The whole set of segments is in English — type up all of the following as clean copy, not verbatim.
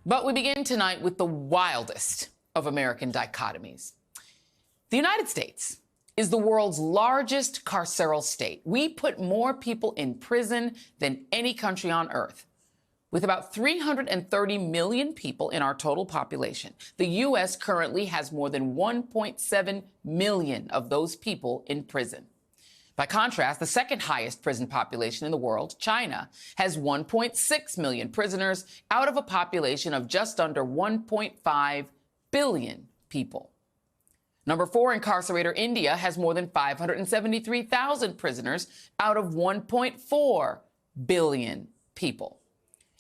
But we begin tonight with the wildest of American dichotomies. The United States is the world's largest carceral state. We put more people in prison than any country on earth. With about 330 million people in our total population, the U.S. currently has more than 1.7 million of those people in prison. By contrast, the second highest prison population in the world, China, has 1.6 million prisoners out of a population of just under 1.5 billion people. Number 4 incarcerator, India, has more than 573,000 prisoners out of 1.4 billion people.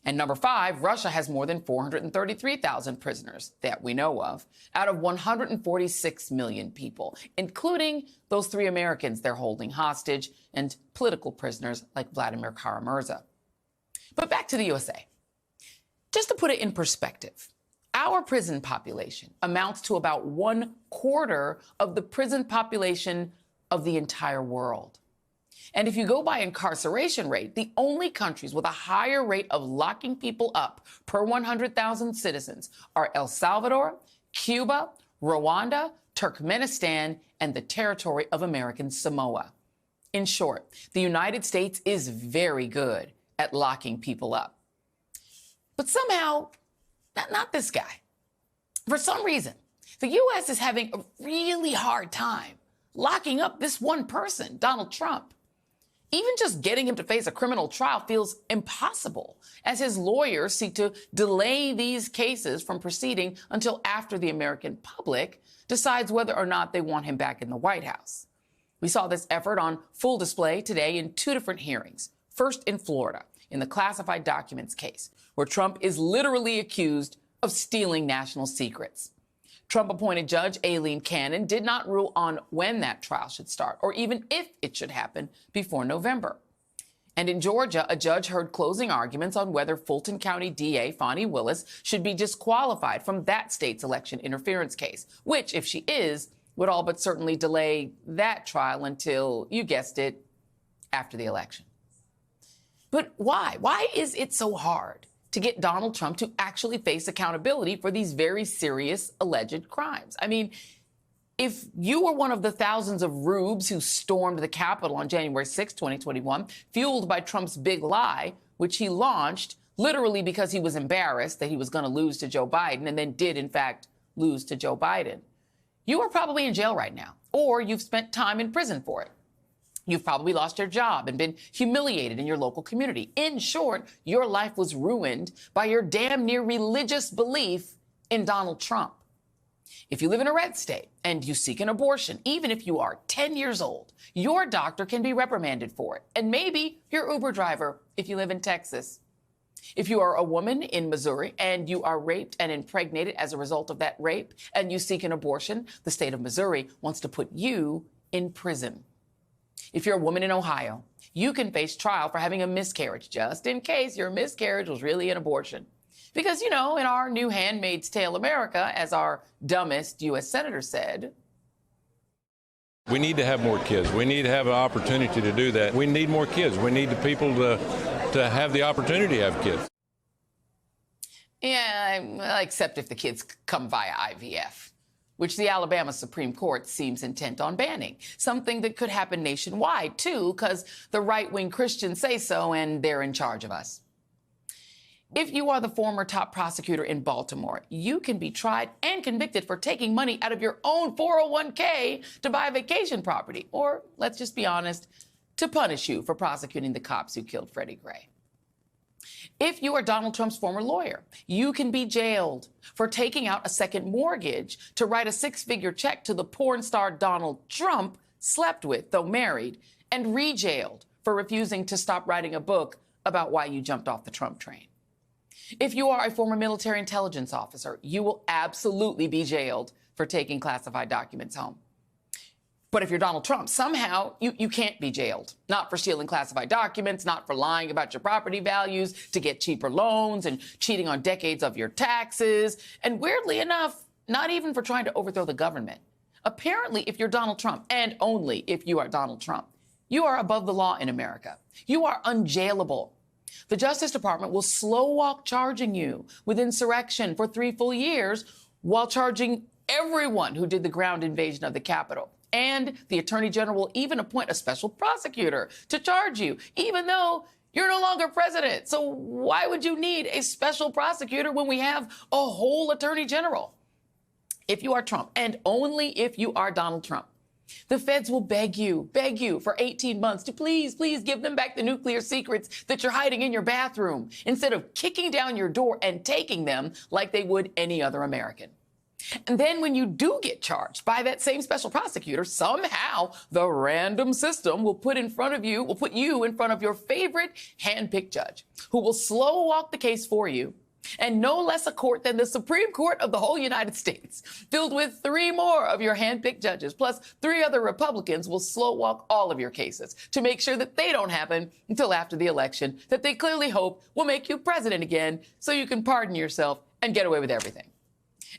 And number 5, Russia has more than 433,000 prisoners that we know of out of 146 million people, including those 3 Americans they're holding hostage and political prisoners like Vladimir Kara-Murza. But back to the USA. Just to put it in perspective, our prison population amounts to about 1/4 of the prison population of the entire world. And if you go by incarceration rate, the only countries with a higher rate of locking people up per 100,000 citizens are El Salvador, Cuba, Rwanda, Turkmenistan, and the territory of American Samoa. In short, the United States is very good at locking people up. But somehow, not this guy. For some reason, the U.S. is having a really hard time locking up this one person, Donald Trump. Even just getting him to face a criminal trial feels impossible, as his lawyers seek to delay these cases from proceeding until after the American public decides whether or not they want him back in the White House. We saw this effort on full display today in 2 different hearings. First in Florida, in the classified documents case, where Trump is literally accused of stealing national secrets. Trump-appointed Judge Aileen Cannon did not rule on when that trial should start, or even if it should happen before November. And in Georgia, a judge heard closing arguments on whether Fulton County DA Fani Willis should be disqualified from that state's election interference case, which, if she is, would all but certainly delay that trial until, you guessed it, after the election. But why? Why is it so hard to get Donald Trump to actually face accountability for these very serious alleged crimes? I mean, if you were one of the thousands of rubes who stormed the Capitol on January 6, 2021, fueled by Trump's big lie, which he launched literally because he was embarrassed that he was going to lose to Joe Biden and then did, in fact, lose to Joe Biden, you are probably in jail right now, or you've spent time in prison for it. You've probably lost your job and been humiliated in your local community. In short, your life was ruined by your damn near religious belief in Donald Trump. If you live in a red state and you seek an abortion, even if you are 10 years old, your doctor can be reprimanded for it. And maybe your Uber driver if you live in Texas. If you are a woman in Missouri and you are raped and impregnated as a result of that rape and you seek an abortion, the state of Missouri wants to put you in prison. If you're a woman in Ohio, you can face trial for having a miscarriage, just in case your miscarriage was really an abortion. Because, you know, in our new Handmaid's Tale America, as our dumbest U.S. senator said, we need to have more kids. We need to have an opportunity to do that. We need more kids. We need the people to have the opportunity to have kids. Yeah, except if the kids come via IVF, which the Alabama Supreme Court seems intent on banning. Something that could happen nationwide, too, because the right-wing Christians say so and they're in charge of us. If you are the former top prosecutor in Baltimore, you can be tried and convicted for taking money out of your own 401k to buy a vacation property, or, let's just be honest, to punish you for prosecuting the cops who killed Freddie Gray. If you are Donald Trump's former lawyer, you can be jailed for taking out a second mortgage to write a 6-figure check to the porn star Donald Trump slept with, though married, and re-jailed for refusing to stop writing a book about why you jumped off the Trump train. If you are a former military intelligence officer, you will absolutely be jailed for taking classified documents home. But if you're Donald Trump, somehow you can't be jailed. Not for stealing classified documents, not for lying about your property values to get cheaper loans and cheating on decades of your taxes. And weirdly enough, not even for trying to overthrow the government. Apparently, if you're Donald Trump, and only if you are Donald Trump, you are above the law in America. You are unjailable. The Justice Department will slow walk charging you with insurrection for 3 full years while charging everyone who did the ground invasion of the Capitol. And the Attorney General will even appoint a special prosecutor to charge you, even though you're no longer president. So why would you need a special prosecutor when we have a whole Attorney General? If you are Trump, and only if you are Donald Trump, the feds will beg you for 18 months to please give them back the nuclear secrets that you're hiding in your bathroom, instead of kicking down your door and taking them like they would any other American. And then when you do get charged by that same special prosecutor, somehow the random system will put you in front of your favorite handpicked judge, who will slow walk the case for you. And no less a court than the Supreme Court of the whole United States, filled with 3 more of your handpicked judges, plus 3 other Republicans, will slow walk all of your cases to make sure that they don't happen until after the election that they clearly hope will make you president again, so you can pardon yourself and get away with everything.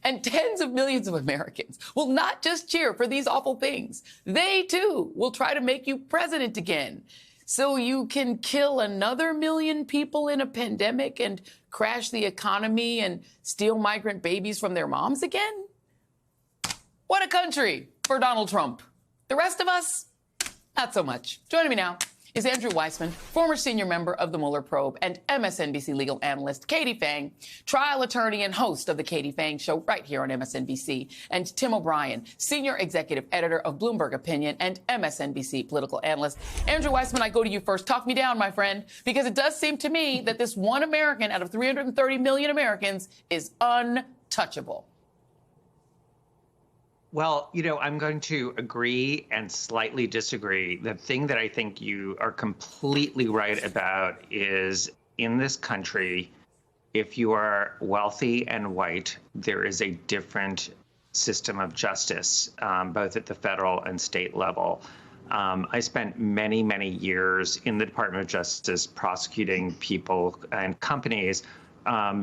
And tens of millions of Americans will not just cheer for these awful things. They, too, will try to make you president again, so you can kill another million people in a pandemic and crash the economy and steal migrant babies from their moms again? What a country for Donald Trump. The rest of us, not so much. Joining me now is Andrew Weissmann, former senior member of the Mueller probe, and MSNBC legal analyst Katie Phang, trial attorney and host of the Katie Phang Show right here on MSNBC, and Tim O'Brien, senior executive editor of Bloomberg Opinion and MSNBC political analyst. Andrew Weissmann, I go to you first. Talk me down, my friend, because it does seem to me that this one American out of 330 million Americans is untouchable. Well, I'm going to agree and slightly disagree. The thing that I think you are completely right about is, in this country, if you are wealthy and white, there is a different system of justice, both at the federal and state level. I spent many, many years in the Department of Justice prosecuting people and companies,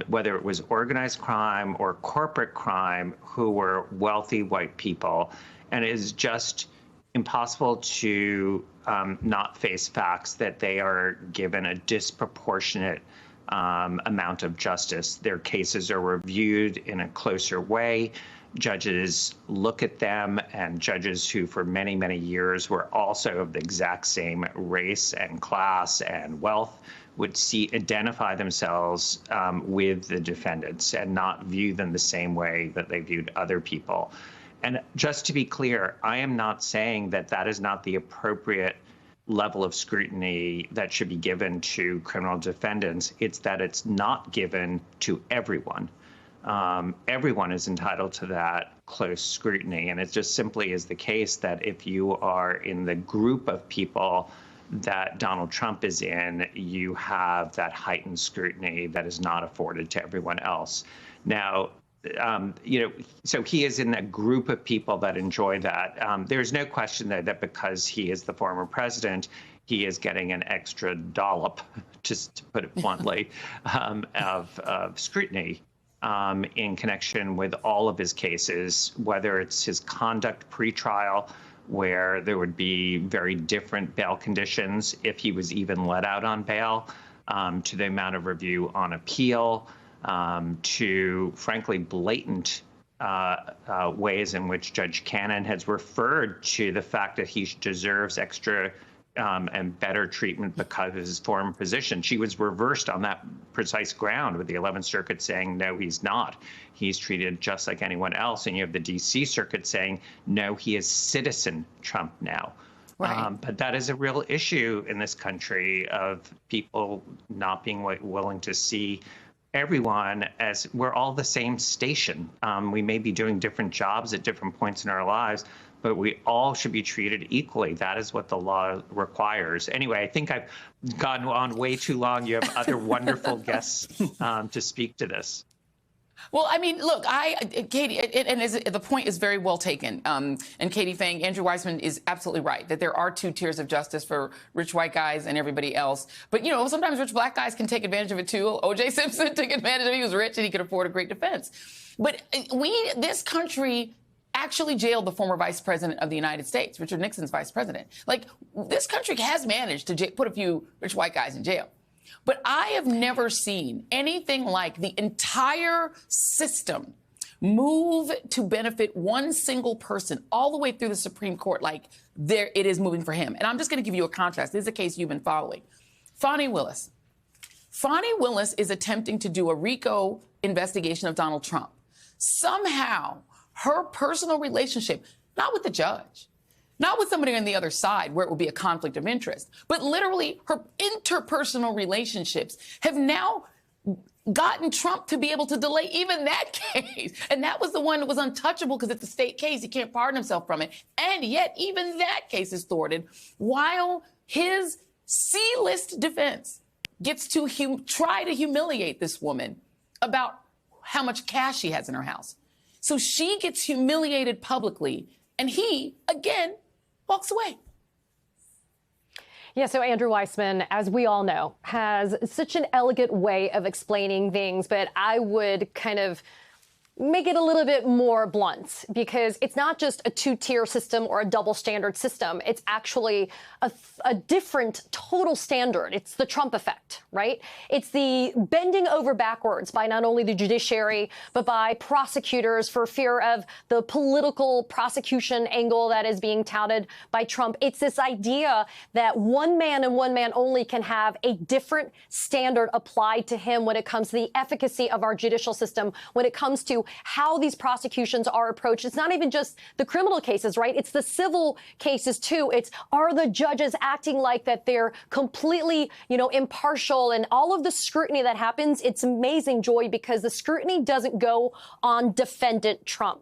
whether it was organized crime or corporate crime, who were wealthy white people. And it is just impossible to not face facts that they are given a disproportionate amount of justice. Their cases are reviewed in a closer way. Judges look at them, and judges who for many, many years were also of the exact same race and class and wealth would identify themselves with the defendants and not view them the same way that they viewed other people. And just to be clear, I am not saying that that is not the appropriate level of scrutiny that should be given to criminal defendants. It's that it's not given to everyone. Everyone is entitled to that close scrutiny. And it just simply is the case that if you are in the group of people that Donald Trump is in, you have that heightened scrutiny that is not afforded to everyone else. Now, so he is in that group of people that enjoy that. There's no question that because he is the former president, he is getting an extra dollop, just to put it bluntly, of scrutiny in connection with all of his cases, whether it's his conduct pre-trial, where there would be very different bail conditions if he was even let out on bail, to the amount of review on appeal, to, frankly, blatant ways in which Judge Cannon has referred to the fact that he deserves extra and better treatment because of his former position. She was reversed on that precise ground, with the 11th Circuit saying, no, he's not. He's treated just like anyone else. And you have the D.C. Circuit saying, no, he is citizen Trump now. Right. But that is a real issue in this country, of people not being willing to see everyone as we're all the same station. We may be doing different jobs at different points in our lives, but we all should be treated equally. That is what the law requires. Anyway, I think I've gone on way too long. You have other wonderful guests to speak to this. Well, I mean, look, Katie, and the point is very well taken. And Katie Phang, Andrew Weissmann is absolutely right that there are 2 tiers of justice for rich white guys and everybody else. But, sometimes rich black guys can take advantage of it, too. O.J. Simpson took advantage of it. He was rich and he could afford a great defense. But this country actually jailed the former vice president of the United States, Richard Nixon's vice president. Like, this country has managed to put a few rich white guys in jail. But I have never seen anything like the entire system move to benefit one single person all the way through the Supreme Court like there it is moving for him. And I'm just going to give you a contrast. This is a case you've been following. Fani Willis. Fani Willis is attempting to do a RICO investigation of Donald Trump. Somehow, her personal relationship, not with the judge, not with somebody on the other side where it would be a conflict of interest, but literally her interpersonal relationships have now gotten Trump to be able to delay even that case. And that was the one that was untouchable because it's a state case. He can't pardon himself from it. And yet even that case is thwarted while his C-list defense gets to try to humiliate this woman about how much cash she has in her house. So she gets humiliated publicly, and he, again, walks away. Yeah, so Andrew Weissmann, as we all know, has such an elegant way of explaining things, but I would kind of make it a little bit more blunt, because it's not just a two-tier system or a double standard system. It's actually a different total standard. It's the Trump effect, right? It's the bending over backwards by not only the judiciary, but by prosecutors for fear of the political prosecution angle that is being touted by Trump. It's this idea that one man and one man only can have a different standard applied to him when it comes to the efficacy of our judicial system, when it comes to how these prosecutions are approached. It's not even just the criminal cases, right? It's the civil cases, too. It's, are the judges acting like that they're completely, impartial, and all of the scrutiny that happens? It's amazing, Joy, because the scrutiny doesn't go on defendant Trump.